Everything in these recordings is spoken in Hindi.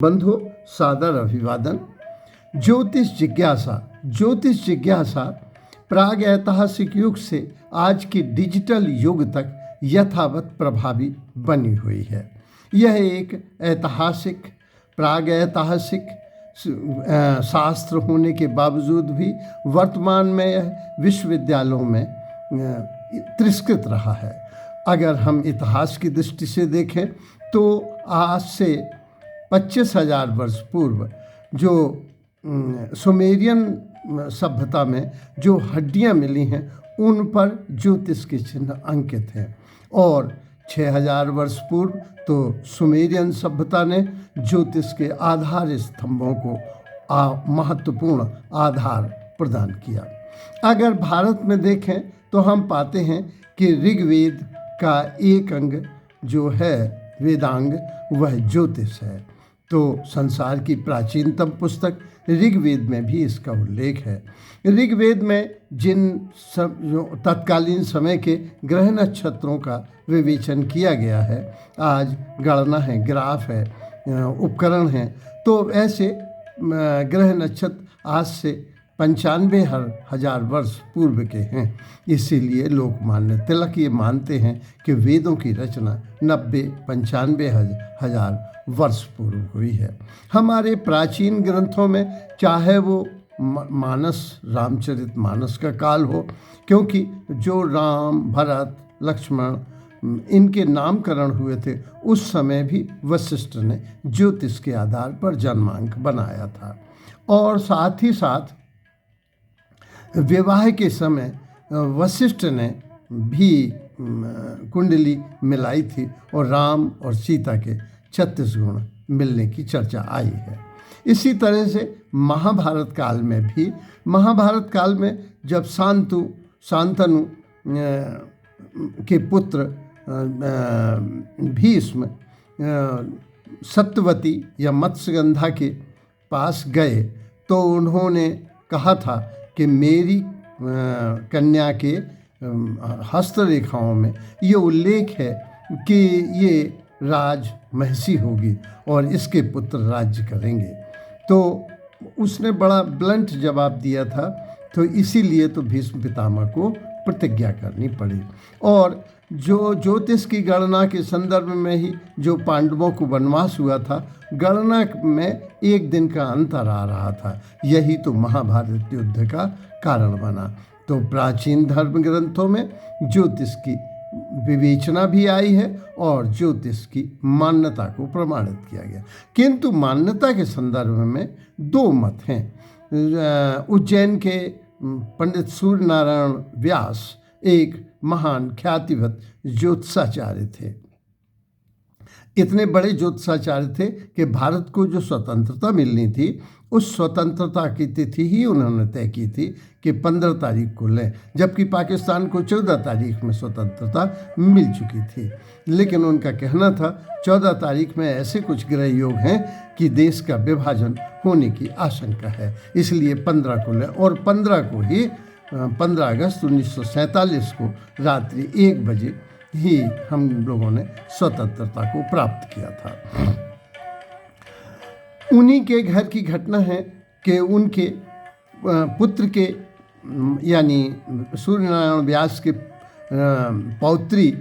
बंधु सादर अभिवादन। ज्योतिष जिज्ञासा प्राग ऐतिहासिक युग से आज की डिजिटल युग तक यथावत प्रभावी बनी हुई है। यह एक प्राग ऐतिहासिक शास्त्र होने के बावजूद भी वर्तमान में यह विश्वविद्यालयों में तिरस्कृत रहा है। अगर हम इतिहास की दृष्टि से देखें तो आज से 25,000 वर्ष पूर्व जो सुमेरियन सभ्यता में जो हड्डियां मिली हैं उन पर ज्योतिष के चिन्ह अंकित हैं, और 6,000 वर्ष पूर्व तो सुमेरियन सभ्यता ने ज्योतिष के आधार स्तंभों को महत्वपूर्ण आधार प्रदान किया। अगर भारत में देखें तो हम पाते हैं कि ऋग्वेद का एक अंग जो है वेदांग वह ज्योतिष है। तो संसार की प्राचीनतम पुस्तक ऋग्वेद में भी इसका उल्लेख है। ऋग्वेद में जिन जो तत्कालीन समय के ग्रह नक्षत्रों का विवेचन किया गया है, आज गणना है, ग्राफ है, उपकरण हैं, तो ऐसे ग्रह नक्षत्र आज से 95,000 वर्ष पूर्व के हैं। इसीलिए लोकमान्य तिलक ये मानते हैं कि वेदों की रचना 95,000 वर्ष पूर्व हुई है। हमारे प्राचीन ग्रंथों में चाहे वो रामचरित मानस का काल हो, क्योंकि जो राम, भरत, लक्ष्मण इनके नामकरण हुए थे उस समय भी वशिष्ठ ने ज्योतिष के आधार पर जन्मांक बनाया था, और साथ ही साथ विवाह के समय वशिष्ठ ने भी कुंडली मिलाई थी और राम और सीता के 36 गुण मिलने की चर्चा आई है। इसी तरह से महाभारत काल में जब शांतनु के पुत्र भीष्म सत्यवती या मत्स्यगंधा के पास गए तो उन्होंने कहा था कि मेरी कन्या के हस्तरेखाओं में ये उल्लेख है कि ये राज महसी होगी और इसके पुत्र राज्य करेंगे। तो उसने बड़ा ब्लंट जवाब दिया था, तो इसीलिए तो भीष्म पितामह को प्रतिज्ञा करनी पड़ी। और जो ज्योतिष की गणना के संदर्भ में ही जो पांडवों को वनवास हुआ था, गणना में एक दिन का अंतर आ रहा था, यही तो महाभारत युद्ध का कारण बना। तो प्राचीन धर्म ग्रंथों में ज्योतिष की विवेचना भी आई है और ज्योतिष की मान्यता को प्रमाणित किया गया। किंतु मान्यता के संदर्भ में दो मत हैं। उज्जैन के पंडित सूर्य नारायण व्यास एक महान ख्यातिवत ज्योतिषाचार्य थे। इतने बड़े ज्योतिषाचार्य थे कि भारत को जो स्वतंत्रता मिलनी थी उस स्वतंत्रता की तिथि ही उन्होंने तय की थी कि 15 तारीख को लें, जबकि पाकिस्तान को 14 तारीख में स्वतंत्रता मिल चुकी थी। लेकिन उनका कहना था 14 तारीख में ऐसे कुछ ग्रह योग हैं कि देश का विभाजन होने की आशंका है, इसलिए 15 को लें। और 15 अगस्त 1947 को रात्रि 1 बजे ही हम लोगों ने स्वतंत्रता को प्राप्त किया था। उन्हीं के घर की घटना है कि उनके पुत्र के यानी सूर्यनारायण व्यास के पौत्री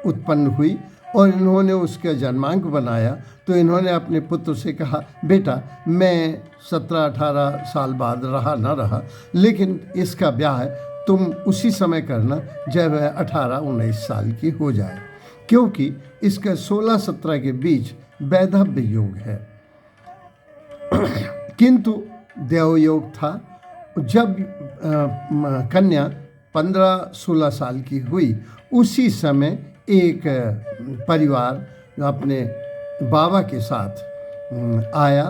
उत्पन्न हुई और इन्होंने उसका जन्मांक बनाया। तो इन्होंने अपने पुत्र से कहा, बेटा मैं 17-18 साल बाद रहा न रहा, लेकिन इसका ब्याह तुम उसी समय करना जब वह 18-19 साल की हो जाए, क्योंकि इसका 16-17 के बीच वैधव्य योग है। किंतु देवयोग था। जब कन्या 15-16 साल की हुई, उसी समय एक परिवार अपने बाबा के साथ आया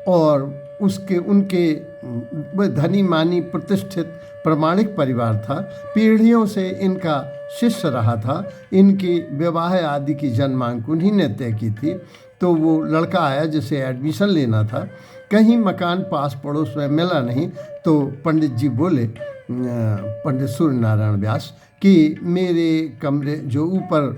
और उनके धनी मानी प्रतिष्ठित प्रामाणिक परिवार था। पीढ़ियों से इनका शिष्य रहा था। इनकी विवाह आदि की जन्मांक उन्हीं ने तय की थी। तो वो लड़का आया जिसे एडमिशन लेना था, कहीं मकान पास पड़ोस में मिला नहीं। तो पंडित जी बोले, पंडित सूर्य नारायण व्यास, कि मेरे कमरे जो ऊपर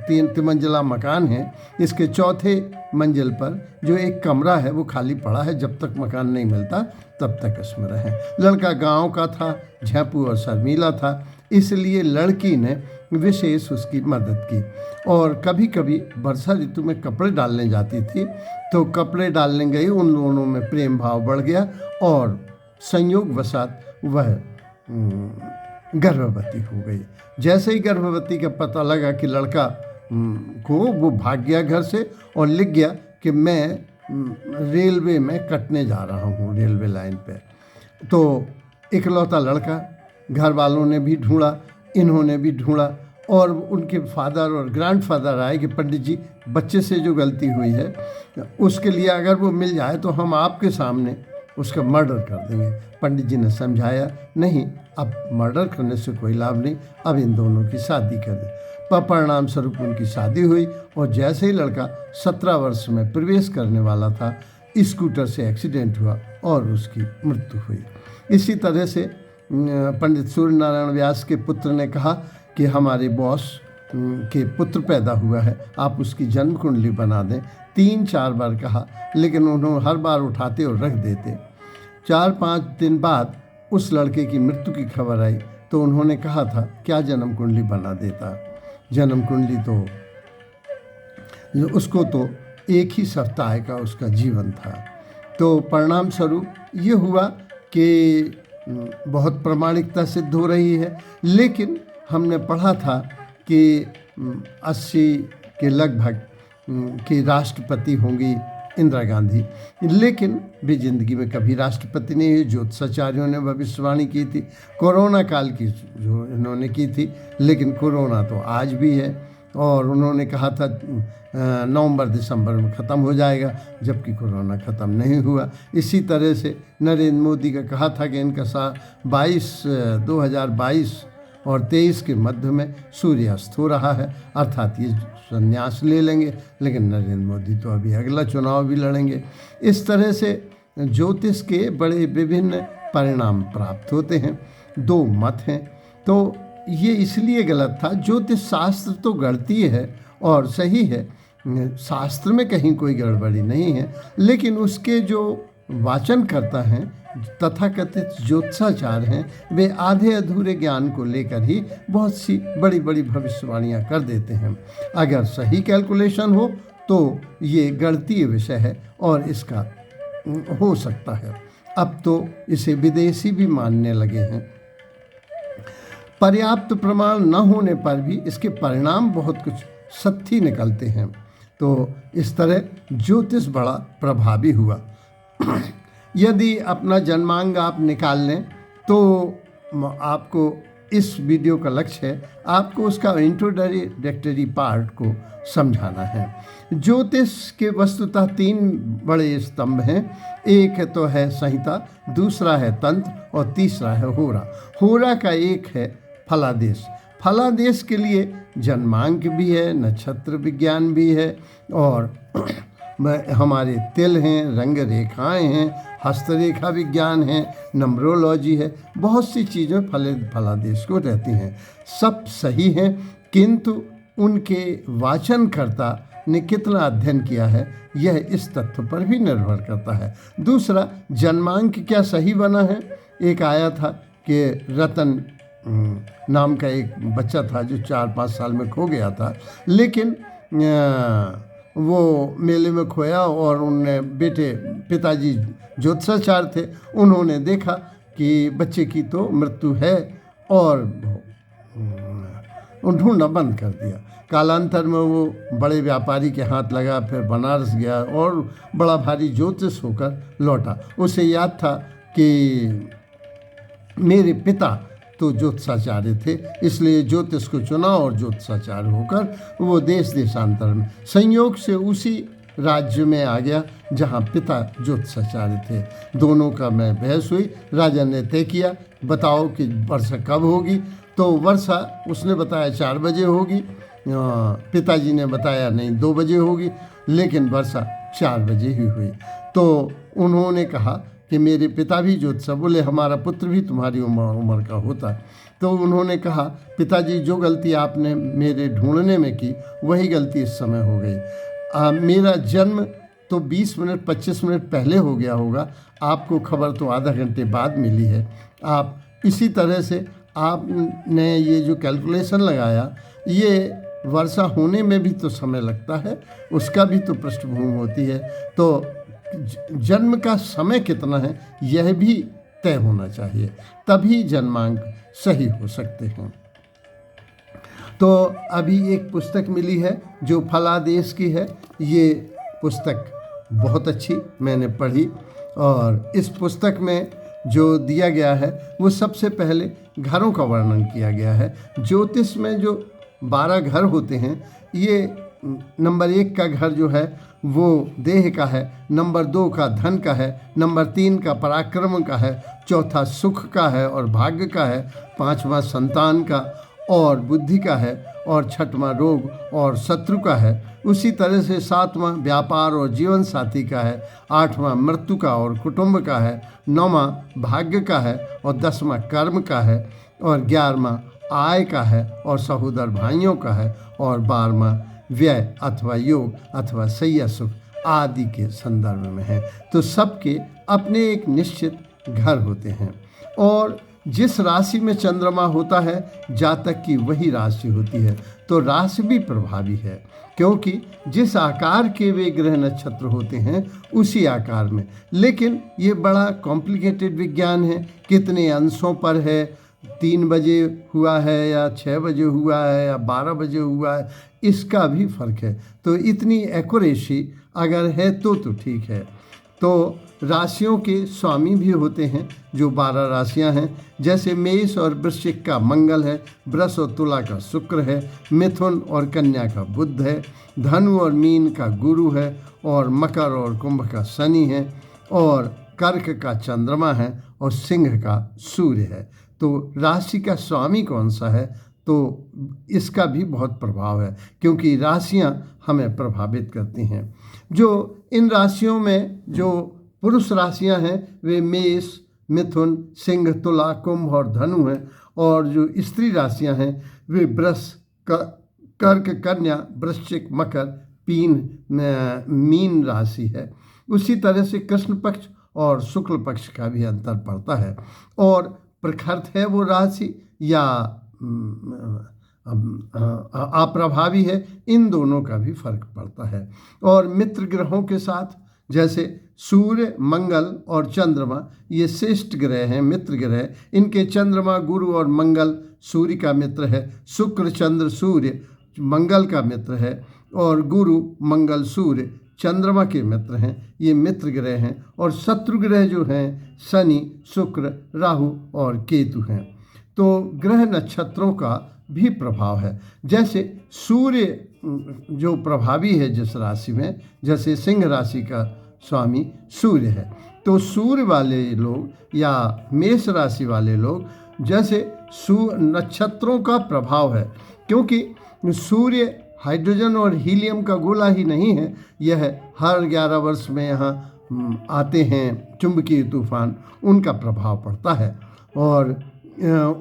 3 मंजिला मकान है, इसके चौथे मंजिल पर जो एक कमरा है वो खाली पड़ा है, जब तक मकान नहीं मिलता तब तक इसमें रहें। लड़का गांव का था, झेंपू और शर्मीला था, इसलिए लड़की ने विशेष उसकी मदद की। और कभी कभी वर्षा ऋतु में कपड़े डालने जाती थी, तो कपड़े डालने गई, उन दोनों में प्रेम भाव बढ़ गया और संयोगवशात वह गर्भवती हो गई। जैसे ही गर्भवती का पता लगा कि लड़का को, वो भाग गया घर से और लिख गया कि मैं रेलवे में कटने जा रहा हूँ, रेलवे लाइन पे। तो इकलौता लड़का, घर वालों ने भी ढूंढा, इन्होंने भी ढूंढा, और उनके फादर और ग्रैंडफादर आए कि पंडित जी, बच्चे से जो गलती हुई है उसके लिए अगर वो मिल जाए तो हम आपके सामने उसका मर्डर कर देंगे। पंडित जी ने समझाया, नहीं, अब मर्डर करने से कोई लाभ नहीं, अब इन दोनों की शादी कर दें। परिणाम स्वरूप उनकी शादी हुई और जैसे ही लड़का 17 वर्ष में प्रवेश करने वाला था, स्कूटर से एक्सीडेंट हुआ और उसकी मृत्यु हुई। इसी तरह से पंडित सूर्य नारायण व्यास के पुत्र ने कहा कि हमारे बॉस के पुत्र पैदा हुआ है, आप उसकी जन्म कुंडली बना दें। 3-4 बार कहा, लेकिन उन्होंने हर बार उठाते और रख देते। 4-5 दिन बाद उस लड़के की मृत्यु की खबर आई, तो उन्होंने कहा था क्या जन्म कुंडली बना देता। जन्म कुंडली तो उसको तो एक ही सप्ताह का उसका जीवन था। तो परिणाम स्वरूप ये हुआ कि बहुत प्रामाणिकता सिद्ध हो रही है। लेकिन हमने पढ़ा था कि 80 के लगभग कि राष्ट्रपति होंगी इंदिरा गांधी, लेकिन वे जिंदगी में कभी राष्ट्रपति नहीं हुई। ज्योतिषाचार्यों ने भविष्यवाणी की थी, कोरोना काल की जो इन्होंने की थी, लेकिन कोरोना तो आज भी है। और उन्होंने कहा था नवंबर-दिसंबर में ख़त्म हो जाएगा, जबकि कोरोना ख़त्म नहीं हुआ। इसी तरह से नरेंद्र मोदी का कहा था कि इनका 2022 और 23 के मध्य में सूर्यास्त हो रहा है, अर्थात ये संन्यास ले लेंगे। लेकिन नरेंद्र मोदी तो अभी अगला चुनाव भी लड़ेंगे। इस तरह से ज्योतिष के बड़े विभिन्न परिणाम प्राप्त होते हैं। 2 मत हैं, तो ये इसलिए गलत था। ज्योतिष शास्त्र तो गणितीय है और सही है, शास्त्र में कहीं कोई गड़बड़ी नहीं है, लेकिन उसके जो वाचन करता हैं, तथाकथित ज्योतिषाचार हैं, वे आधे अधूरे ज्ञान को लेकर ही बहुत सी बड़ी बड़ी भविष्यवाणियाँ कर देते हैं। अगर सही कैलकुलेशन हो तो ये गणितीय विषय है और इसका हो सकता है। अब तो इसे विदेशी भी मानने लगे हैं। पर्याप्त प्रमाण न होने पर भी इसके परिणाम बहुत कुछ सत्य निकलते हैं। तो इस तरह ज्योतिष बड़ा प्रभावी हुआ। यदि अपना जन्मांग आप निकाल लें तो आपको इस वीडियो का लक्ष्य है आपको उसका इंट्रोडक्टरी पार्ट को समझाना है। ज्योतिष के वस्तुतः 3 बड़े स्तंभ हैं। एक तो है संहिता, दूसरा है तंत्र और तीसरा है होरा। होरा का एक है फलादेश। फलादेश के लिए जन्मांक भी है, नक्षत्र विज्ञान भी है और हमारे तिल हैं, रंग रेखाएं हैं, हस्तरेखा विज्ञान है, नंबरोलॉजी है, बहुत सी चीज़ें फलादेश को रहती हैं। सब सही हैं, किंतु उनके वाचनकर्ता ने कितना अध्ययन किया है यह इस तथ्य पर भी निर्भर करता है। दूसरा, जन्मांक क्या सही बना है। एक आया था कि रतन नाम का एक बच्चा था जो 4-5 साल में खो गया था, लेकिन वो मेले में खोया और उनने पिताजी ज्योतिषाचार्य थे, उन्होंने देखा कि बच्चे की तो मृत्यु है और ढूंढना बंद कर दिया। कालांतर में वो बड़े व्यापारी के हाथ लगा, फिर बनारस गया और बड़ा भारी ज्योतिष होकर लौटा। उसे याद था कि मेरे पिता तो ज्योतिषाचार्य थे, इसलिए ज्योतिष को चुना और ज्योतिषाचार्य होकर वो देश देशांतर में संयोग से उसी राज्य में आ गया जहाँ पिता ज्योतिषाचार्य थे। दोनों का में बहस हुई। राजा ने तय किया, बताओ कि वर्षा कब होगी। तो वर्षा उसने बताया 4 बजे होगी, पिताजी ने बताया नहीं 2 बजे होगी, लेकिन वर्षा 4 बजे ही हुई। तो उन्होंने कहा कि मेरे पिता भी ज्योतिषा, बोले हमारा पुत्र भी तुम्हारी उम्र का होता। तो उन्होंने कहा, पिताजी जो गलती आपने मेरे ढूंढने में की वही गलती इस समय हो गई। मेरा जन्म तो 20 मिनट 25 मिनट पहले हो गया होगा, आपको खबर तो आधा घंटे बाद मिली है। आप इसी तरह से आपने ये जो कैलकुलेशन लगाया, ये वर्षा होने में भी तो समय लगता है, उसका भी तो पृष्ठभूमि होती है। तो जन्म का समय कितना है यह भी तय होना चाहिए, तभी जन्मांक सही हो सकते हैं। तो अभी एक पुस्तक मिली है जो फलादेश की है। ये पुस्तक बहुत अच्छी मैंने पढ़ी, और इस पुस्तक में जो दिया गया है वो सबसे पहले घरों का वर्णन किया गया है। ज्योतिष में जो 12 घर होते हैं, ये नंबर 1 का घर जो है वो देह का है, नंबर 2 का धन का है, नंबर 3 का पराक्रम का है, चौथा सुख का है और भाग्य का है, 5वां संतान का और बुद्धि का है, और 6वां रोग और शत्रु का है। उसी तरह से 7वां व्यापार और जीवन साथी का है, 8वां मृत्यु का और कुटुंब का है, 9वां भाग्य का है और 10वां कर्म का है, और 11वां आय का है और सहोदर भाइयों का है, और 12वां व्यय अथवा योग अथवा सैया सुख आदि के संदर्भ में है। तो सबके अपने एक निश्चित घर होते हैं, और जिस राशि में चंद्रमा होता है जातक की वही राशि होती है। तो राशि भी प्रभावी है, क्योंकि जिस आकार के वे ग्रह नक्षत्र होते हैं उसी आकार में। लेकिन ये बड़ा कॉम्प्लिकेटेड विज्ञान है, कितने अंशों पर है, 3 बजे हुआ है या 6 बजे हुआ है या 12 बजे हुआ है, इसका भी फर्क है। तो इतनी एक्यूरेसी अगर है तो ठीक है। तो राशियों के स्वामी भी होते हैं, जो 12 राशियां हैं, जैसे मेष और वृश्चिक का मंगल है, वृष और तुला का शुक्र है, मिथुन और कन्या का बुध है, धनु और मीन का गुरु है, और मकर और कुंभ का शनि है, और कर्क का चंद्रमा है, और सिंह का सूर्य है। तो राशि का स्वामी कौन सा है, तो इसका भी बहुत प्रभाव है, क्योंकि राशियां हमें प्रभावित करती हैं। जो इन राशियों में जो पुरुष राशियां हैं वे मेष, मिथुन, सिंह, तुला, कुंभ और धनु हैं, और जो स्त्री राशियां हैं वे वृष, कर्क, कन्या, वृश्चिक, मकर, मीन राशि है। उसी तरह से कृष्ण पक्ष और शुक्ल पक्ष का भी अंतर पड़ता है, और प्रखर है वो राशि या अप्रभावी है, इन दोनों का भी फर्क पड़ता है। और मित्र ग्रहों के साथ, जैसे सूर्य, मंगल और चंद्रमा, ये श्रेष्ठ ग्रह हैं, मित्र ग्रह। इनके चंद्रमा, गुरु और मंगल सूर्य का मित्र है, शुक्र, चंद्र, सूर्य मंगल का मित्र है, और गुरु, मंगल, सूर्य चंद्रमा के मित्र हैं। ये मित्र ग्रह हैं। और शत्रु ग्रह जो हैं शनि, शुक्र, राहु और केतु हैं। तो ग्रह नक्षत्रों का भी प्रभाव है। जैसे सूर्य जो प्रभावी है जिस राशि में, जैसे सिंह राशि का स्वामी सूर्य है, तो सूर्य वाले लोग या मेष राशि वाले लोग, जैसे नक्षत्रों का प्रभाव है, क्योंकि सूर्य हाइड्रोजन और हीलियम का गोला ही नहीं है, यह हर 11 वर्ष में यहाँ आते हैं चुंबकीय तूफान, उनका प्रभाव पड़ता है। और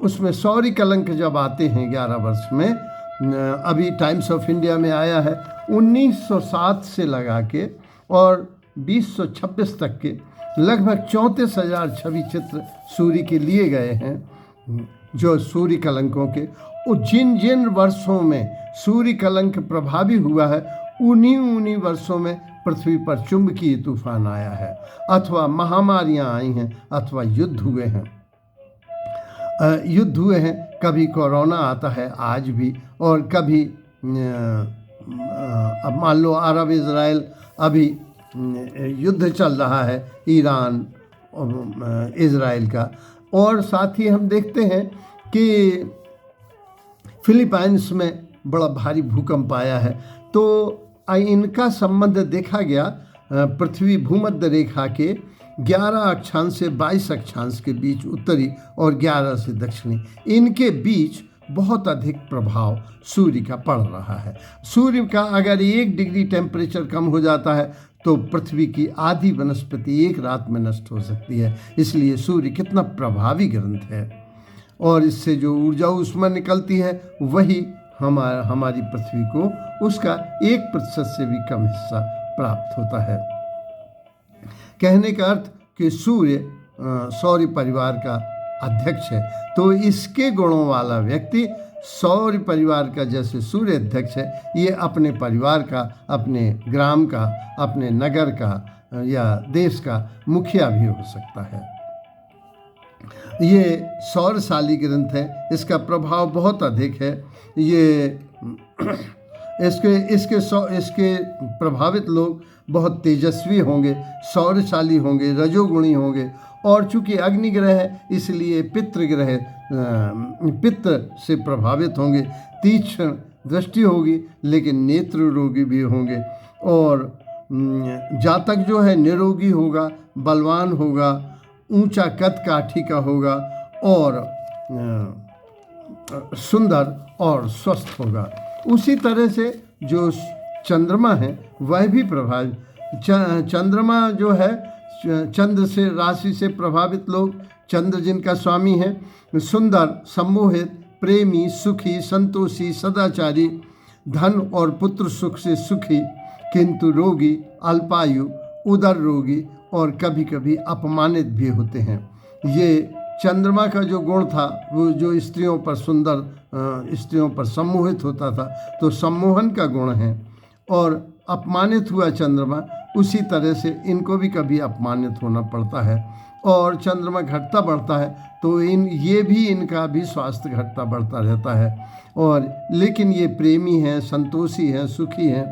उसमें सौरी कलंक जब आते हैं 11 वर्ष में, अभी टाइम्स ऑफ इंडिया में आया है 1907 से लगा के और 2026 तक के लगभग 34,000 छवि चित्र सूर्य के लिए गए हैं, जो सूर्य कलंकों के। जिन जिन वर्षों में सूर्य कलंक प्रभावी हुआ है उन्हीं वर्षों में पृथ्वी पर चुंबकीय तूफान आया है, अथवा महामारियां आई हैं, अथवा युद्ध हुए हैं। कभी कोरोना आता है आज भी, और कभी अब मान लो अरब इज़राइल अभी युद्ध चल रहा है, ईरान और इज़राइल का। और साथ ही हम देखते हैं कि फिलीपाइंस में बड़ा भारी भूकंप आया है। तो इनका संबंध देखा गया पृथ्वी भूमध्य रेखा के 11 अक्षांश से 22 अक्षांश के बीच उत्तरी और 11 से दक्षिणी, इनके बीच बहुत अधिक प्रभाव सूर्य का पड़ रहा है। सूर्य का अगर 1 डिग्री टेम्परेचर कम हो जाता है तो पृथ्वी की आधी वनस्पति एक रात में नष्ट हो सकती है। इसलिए सूर्य कितना प्रभावी ग्रंथ है, और इससे जो ऊर्जा उसमें निकलती है वही हमारी पृथ्वी को उसका 1% से भी कम हिस्सा प्राप्त होता है। कहने का अर्थ कि सूर्य सौर परिवार का अध्यक्ष है, तो इसके गुणों वाला व्यक्ति सौर परिवार का जैसे सूर्य अध्यक्ष है, ये अपने परिवार का, अपने ग्राम का, अपने नगर का या देश का मुखिया भी हो सकता है। ये सौरशाली ग्रंथ है, इसका प्रभाव बहुत अधिक है। ये इसके प्रभावित लोग बहुत तेजस्वी होंगे, सौरशाली होंगे, रजोगुणी होंगे, और चूंकि अग्नि ग्रह है इसलिए पित्त से प्रभावित होंगे, तीक्ष्ण दृष्टि होगी, लेकिन नेत्र रोगी भी होंगे, और जातक जो है निरोगी होगा, बलवान होगा, ऊंचा कद काठी का होगा, और सुंदर और स्वस्थ होगा। उसी तरह से जो चंद्रमा है वह भी प्रभावित, चंद्रमा जो है चंद्र से राशि से प्रभावित लोग, चंद्र जिनका स्वामी है, सुंदर, सम्मोहित, प्रेमी, सुखी, संतोषी, सदाचारी, धन और पुत्र सुख से सुखी, किंतु रोगी, अल्पायु, उदर रोगी और कभी कभी अपमानित भी होते हैं। ये चंद्रमा का जो गुण था वो जो स्त्रियों पर स्त्रियों पर सम्मोहित होता था, तो सम्मोहन का गुण है, और अपमानित हुआ चंद्रमा, उसी तरह से इनको भी कभी अपमानित होना पड़ता है। और चंद्रमा घटता बढ़ता है तो इनका भी स्वास्थ्य घटता बढ़ता रहता है। और लेकिन ये प्रेमी हैं, संतोषी हैं, सुखी हैं,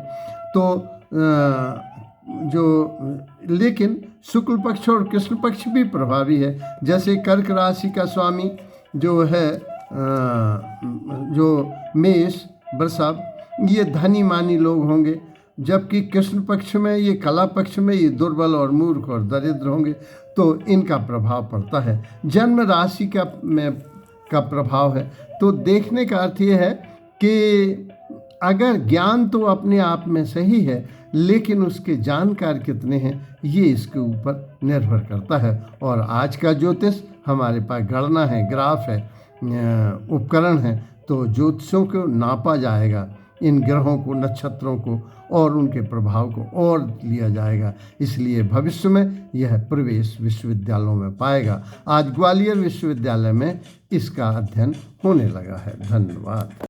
तो लेकिन शुक्ल पक्ष और कृष्ण पक्ष भी प्रभावी है। जैसे कर्क राशि का स्वामी जो है जो मेष, वृषभ, ये धनी मानी लोग होंगे, जबकि कृष्ण पक्ष में, ये कला पक्ष में ये दुर्बल और मूर्ख और दरिद्र होंगे, तो इनका प्रभाव पड़ता है। जन्म राशि का प्रभाव है। तो देखने का अर्थ ये है कि अगर ज्ञान तो अपने आप में सही है, लेकिन उसके जानकार कितने हैं ये इसके ऊपर निर्भर करता है। और आज का ज्योतिष हमारे पास गणना है, ग्राफ है, उपकरण है, तो ज्योतिषों को नापा जाएगा, इन ग्रहों को, नक्षत्रों को और उनके प्रभाव को और लिया जाएगा। इसलिए भविष्य में यह प्रवेश विश्वविद्यालयों में पाएगा। आज ग्वालियर विश्वविद्यालय में इसका अध्ययन होने लगा है। धन्यवाद।